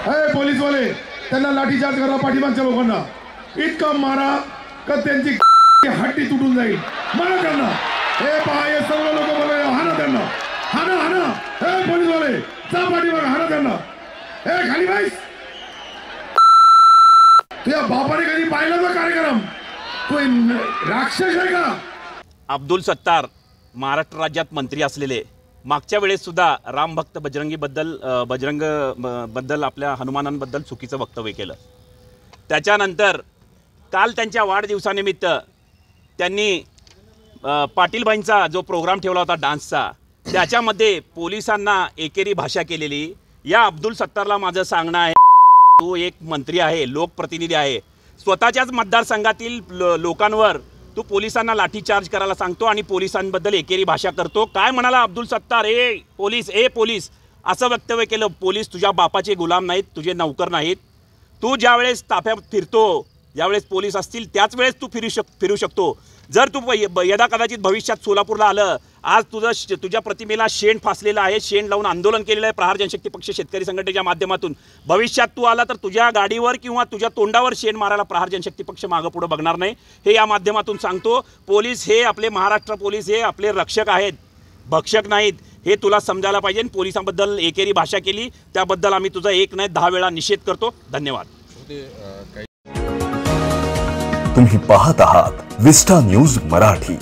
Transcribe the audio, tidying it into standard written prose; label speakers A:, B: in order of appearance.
A: हे पोलीसवाले त्यांना लाठीचार्ज करा, पाठीमागच्या लोकांना इतका मारा का त्यांची हड्डी तुटून जाईल, मारा त्यांना। हे पहा हे सर्व लोक बोलले, हाना त्यांना, हाना हाना। हे पोलीसवाले जा पाठीमागे, हाना त्यांना। हे खाली बाईस, तुझ्या बापाने कधी पाहिलं का कार्यक्रम? कोई राक्षस आहे का?
B: अब्दुल सत्तार महाराष्ट्र राज्यात मंत्री असलेले, मागच्या वेळेस सुद्धा रामभक्त बजरंग आपल्या हनुमानांबद्दल चुकीचं वक्तव्य केलं। त्याच्यानंतर काल त्यांच्या वाढदिवसानिमित्त त्यांनी पाटीलबाईंचा जो प्रोग्राम ठेवला होता डान्सचा, त्याच्यामध्ये पोलिसांना एकेरी भाषा केलेली। या अब्दुल सत्तारला माझं सांगणं आहे, तू एक मंत्री आहे, लोकप्रतिनिधी आहे, स्वतःच्याच मतदारसंघातील लोकांवर तू पोलिसांना लाठीचार्ज करायला सांगतो आणि पोलिसांबद्दल एकेरी भाषा करतो। काय म्हणाला अब्दुल सत्तार? ए पोलीस असं वक्तव्य केलं। पोलीस तुझ्या बापाचे गुलाम नाहीत, तुझे नौकर नाहीत। तू ज्यावेळेस ताफ्यात फिरतो, ज्यावेळेस पोलीस असतील त्याच वेळेस तू फिरू शकतो। जर तू यदा कदाचित भविष्यात सोलापूरला आलं, आज तुझ्या प्रतिमेला शेण फासलेलं आहे, शेण लावून आंदोलन केलेलं आहे प्रहार जनशक्ती पक्ष शेतकरी संघटनेच्या माध्यमातून। भविष्यात तू आला तर तुझ्या गाडीवर किंवा तुझ्या तोंडावर शेण मारायला प्रहार जनशक्ती पक्ष मागं पुढे बघणार नाही, हे या माध्यमातून सांगतो। पोलीस हे आपले महाराष्ट्र पोलीस हे आपले रक्षक आहेत, भक्षक नाहीत, हे तुला समजायला पाहिजे। पोलिसांबद्दल एकेरी भाषा केली त्याबद्दल आम्ही तुझा एक नाही 10 वेळा निषेध करतो। धन्यवाद।
C: तुम्ही पाहत आहात विस्टा न्यूज मराठी।